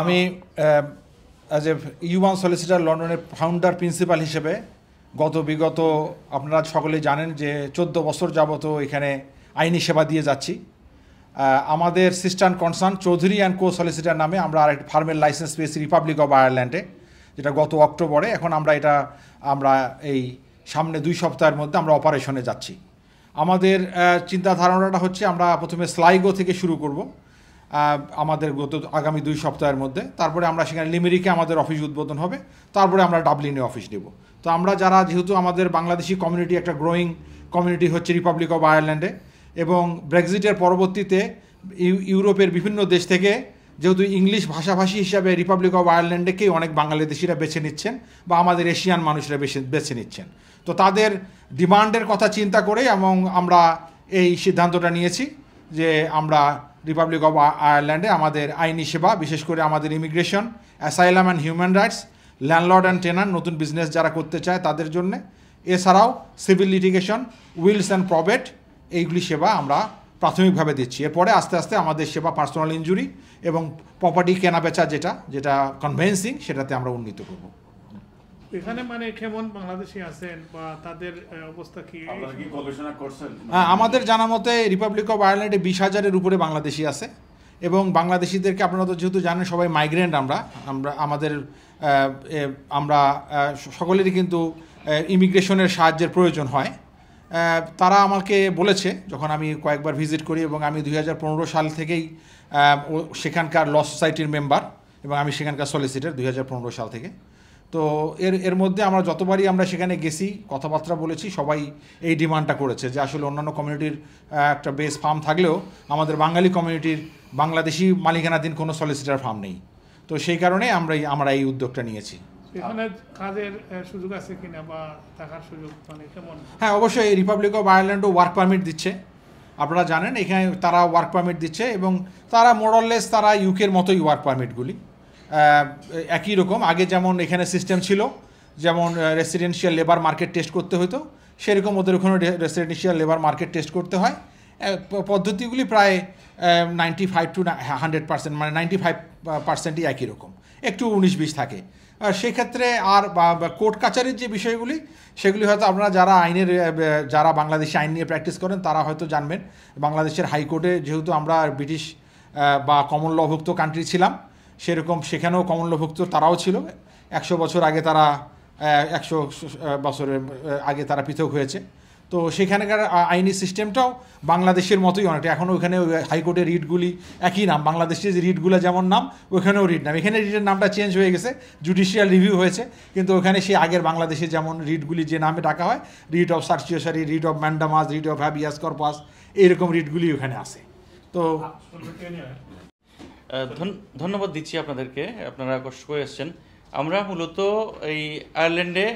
আমি as a ইউ1 solicitor লন্ডনের founder principal হিসেবে বিগত আপনারা সকলেই জানেন যে 14 বছর যাবত এখানে আইনি সেবা দিয়ে যাচ্ছি। আমাদের sister concern Chowdhury and co solicitor নামে আমরা আরেকটা ফার্মের লাইসেন্স পেয়েছি রিপাবলিক অফ আয়ারল্যান্ডে, যেটা গত অক্টোবরে। এখন আমরা এই সামনে 2 সপ্তাহের মধ্যে আমরা অপারেশনে যাচ্ছি। আমাদের চিন্তা ধারণাটা হচ্ছে আমরা প্রথমে স্লাইগো থেকে শুরু করব আমাদের আগামী 2 সপ্তাহের মধ্যে। তারপরে আমরা সেখানে লিমেরিকে আমাদের অফিস উদ্বোধন হবে, তারপরে আমরা ডাবলিনে অফিস নেব। তো আমরা যেহেতু আমাদের বাংলাদেশি কমিউনিটি একটা গ্রোয়িং কমিউনিটি হচ্ছে রিপাবলিক অফ আয়ারল্যান্ডে, এবং ব্রেক্সিটের পরবর্তীতে ইউরোপের বিভিন্ন দেশ থেকে যেহেতু ইংলিশ ভাষাভাষী হিসাবে রিপাবলিক অফ আয়ারল্যান্ডেকেই অনেক বাংলাদেশিরা বেছে নিচ্ছেন বা আমাদের এশিয়ান মানুষরা বেছে নিচ্ছেন। তো তাদের ডিমান্ডের কথা চিন্তা করে এবং আমরা এই সিদ্ধান্তটা নিয়েছি যে আমরা রিপাবলিক অফ আয়ারল্যান্ডে আমাদের আইনি সেবা, বিশেষ করে আমাদের immigration, asylum and human rights, landlord and tenant, নতুন বিজনেস যারা করতে চায় তাদের জন্যে, এছাড়াও civil litigation, wills and probate, এইগুলি সেবা আমরা প্রাথমিকভাবে দিচ্ছি। এরপরে আস্তে আস্তে আমাদের সেবা পার্সোনাল ইনজুরি এবং প্রপার্টি কেনাবেচা যেটা কনভেন্সিং, সেটাতে আমরা উন্নীত করব। এখানে মানে কেমন বাংলাদেশি আছেন বা তাদের অবস্থা কি, আপনারা কি গবেষণা করছেন? আমাদের জানা মতে রিপাবলিক অফ আয়ারল্যান্ডে 20,000-এর উপরে বাংলাদেশি আছে, এবং বাংলাদেশিদেরকে আপনারা তো যেহেতু জানেন সবাই মাইগ্রেন্ট, আমরা সকলেরই কিন্তু ইমিগ্রেশনের সাহায্যের প্রয়োজন হয়। তারা আমাকে বলেছে যখন আমি কয়েকবার ভিজিট করি, এবং আমি 2015 সাল থেকেই সেখানকার ল সোসাইটির মেম্বার, এবং আমি সেখানকার সলিসিটর 2015 সাল থেকে। তো এর মধ্যে আমরা যতবারই আমরা সেখানে গেছি, কথাবার্তা বলেছি, সবাই এই ডিমান্ডটা করেছে যে আসলে অন্যান্য কমিউনিটির একটা বেস ফার্ম থাকলেও আমাদের বাঙালি কমিউনিটির বাংলাদেশি মালিকানাধীন কোনো সলিসিটর ফার্ম নেই। তো সেই কারণে আমরা এই উদ্যোগটা নিয়েছি। এখানে কাজের সুযোগ আছে কিনা বা থাকার সুযোগ মানে কেমন? হ্যাঁ, অবশ্যই রিপাবলিক অফ আয়ারল্যান্ডও ওয়ার্ক পারমিট দিচ্ছে। আপনারা জানেন এখানে তারা ওয়ার্ক পারমিট দিচ্ছে, এবং তারা মোরলেস তারা ইউকের মতোই ওয়ার্ক পারমিটগুলি একই রকম। আগে যেমন এখানে সিস্টেম ছিল, যেমন রেসিডেন্সিয়াল লেবার মার্কেট টেস্ট করতে হতো, সেরকম ওদের ওখানে রেসিডেন্সিয়াল লেবার মার্কেট টেস্ট করতে হয়। পদ্ধতিগুলি প্রায় 95 to 100%, মানে 95%ই একই রকম, একটু 19-20 থাকে। সেক্ষেত্রে আর কোর্ট কাচারির যে বিষয়গুলি, সেগুলি হয়তো আপনারা যারা বাংলাদেশি আইন নিয়ে প্র্যাকটিস করেন তারা হয়তো জানবেন। বাংলাদেশের হাইকোর্টে যেহেতু আমরা ব্রিটিশ বা কমন লভুক্ত কান্ট্রি ছিলাম, সেরকম সেখানেও কমন লভুক্ত তারাও ছিল। 100 বছর আগে 100 বছরের আগে তারা পৃথক হয়েছে। তো সেখানকার আইনি সিস্টেমটাও বাংলাদেশের মতোই অনেকটা। এখনও ওখানে হাইকোর্টের রিটগুলি একই নাম, বাংলাদেশের যে রিটগুলো যেমন নাম, ওখানেও রিট নাম। এখানে রিটের নামটা চেঞ্জ হয়ে গেছে, জুডিশিয়াল রিভিউ হয়েছে, কিন্তু ওখানে সেই আগের বাংলাদেশে যেমন রিটগুলি যে নামে ডাকা হয়, writ of certiorari, writ of mandamus, writ of habeas corpus, এইরকম রিটগুলি ওখানে আছে। তো ধন্যবাদ দিচ্ছি আপনাদেরকে, আপনারা কষ্ট করে এসছেন। আমরা মূলত এই আয়ারল্যান্ডে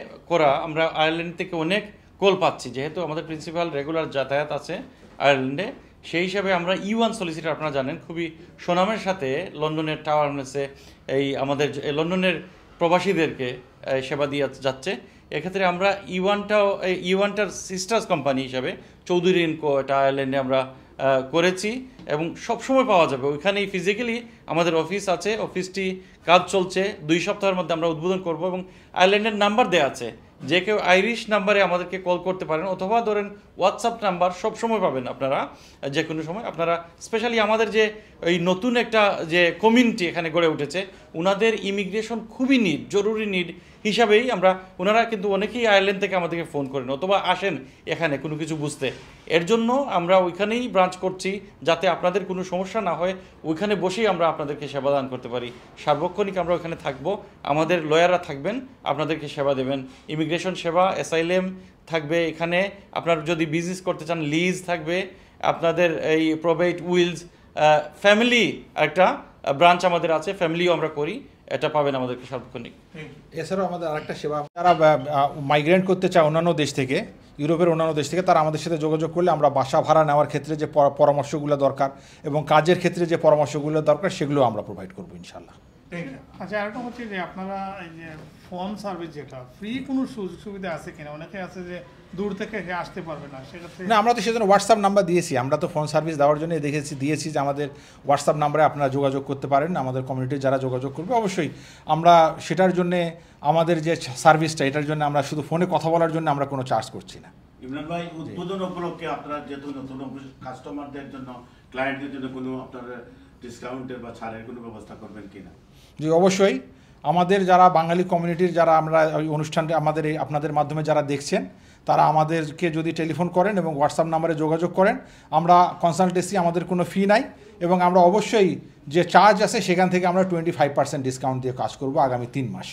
আমরা আয়ারল্যান্ড থেকে অনেক কল পাচ্ছি, যেহেতু আমাদের প্রিন্সিপাল রেগুলার যাতায়াত আছে আয়ারল্যান্ডে। সেই হিসাবে আমরা ইউ1 সলিসিটর, আপনারা জানেন, খুবই সুনামের সাথে লন্ডনের টাওয়ার হামলেসে আমাদের লন্ডনের প্রবাসীদেরকে সেবা দিয়ে যাচ্ছে। এক্ষেত্রে আমরা ইউ1টার সিস্টার্স কোম্পানি হিসাবে চৌধুরী অ্যান্ড কো, এটা আয়ারল্যান্ডে আমরা করেছি, এবং সবসময় পাওয়া যাবে। ওইখানেই ফিজিক্যালি আমাদের অফিস আছে, অফিসটি কাজ চলছে। 2 সপ্তাহের মধ্যে আমরা উদ্বোধন করব, এবং আয়ারল্যান্ডের নাম্বার দেওয়া আছে, যে কেউ আইরিশ নাম্বারে আমাদেরকে কল করতে পারেন, অথবা ধরেন হোয়াটসঅ্যাপ নাম্বার সবসময় পাবেন আপনারা, যে কোনো সময়। আপনারা স্পেশালি আমাদের যে এই নতুন একটা যে কমিউনিটি এখানে গড়ে উঠেছে, ওনাদের ইমিগ্রেশন খুবই জরুরি নিড হিসাবেই ওনারা কিন্তু অনেকেই আয়ারল্যান্ড থেকে আমাদেরকে ফোন করেন অথবা আসেন এখানে কোনো কিছু বুঝতে। এর জন্য আমরা ওইখানেই ব্রাঞ্চ করছি, যাতে আপনাদের কোনো সমস্যা না হয়, ওইখানে বসেই আমরা আপনাদেরকে সেবা দান করতে পারি। সার্বক্ষণিক আমরা ওইখানে থাকবো, আমাদের লয়াররা থাকবেন, আপনাদেরকে সেবা দেবেন। ইমিগ্রেশন সেবা, অ্যাসাইলেম থাকবে এখানে। আপনারা যদি বিজনেস করতে চান, লিজ থাকবে আপনাদের, এই প্রবেট, উইলস, ফ্যামিলি একটা ব্রাঞ্চ আমাদের আছে, ফ্যামিলিও আমরা করি, এটা পাবেন আমাদেরকে সার্বক্ষণিক। এছাড়াও আমাদের আরেকটা সেবা, যারা মাইগ্রেন্ট করতে চায় অন্যান্য দেশ থেকে, ইউরোপের অন্যান্য দেশ থেকে, তারা আমাদের সাথে যোগাযোগ করলে আমরা বাসা ভাড়া নেওয়ার ক্ষেত্রে যে পরামর্শগুলো দরকার এবং কাজের ক্ষেত্রে যে পরামর্শগুলো দরকার, সেগুলো আমরা প্রোভাইড করবো ইনশাল্লাহ। আচ্ছা, আরেকটা হচ্ছে যে আপনারা এই যে ফোন সার্ভিস যেটা ফ্রি কোনো সুযোগ সুবিধা আছে কিনা? অনেকে আছে যে দূর থেকে আসতে পারবে না, সেক্ষেত্রে না, আমরা তো সেজন্য হোয়াটসঅ্যাপ নাম্বার দিয়েছি। আমরা তো ফোন সার্ভিস দেওয়ার জন্য দিয়েছি যে আমাদের হোয়াটসঅ্যাপ নাম্বারে আপনারা যোগাযোগ করতে পারেন। আমাদের কমিউনিটির যারা যোগাযোগ করবে অবশ্যই আমরা সেটার জন্যে আমাদের যে সার্ভিসটা এটার জন্য আমরা শুধু ফোনে কথা বলার জন্য আমরা কোনো চার্জ করছি না। ইমরান ভাই, উদ্বোধন উপলক্ষে আপনারা যেহেতু নতুন কাস্টমারদের জন্য, ক্লায়েন্টদের জন্য কোনো আপনার ডিসকাউন্টের বা ছাড়ের কোনো ব্যবস্থা করবেন কিনা? জি, অবশ্যই। আমাদের যারা বাঙালি কমিউনিটির যারা আমরা ওই অনুষ্ঠানটা আমাদের এই আপনাদের মাধ্যমে যারা দেখছেন, তারা আমাদেরকে যদি টেলিফোন করেন এবং হোয়াটসঅ্যাপ নাম্বারে যোগাযোগ করেন, আমরা কনসালটেন্সি, আমাদের কোনো ফি নাই এবং আমরা অবশ্যই যে চার্জ আছে সেখান থেকে আমরা 25% ডিসকাউন্ট দিয়ে কাজ করব আগামী 3 মাস।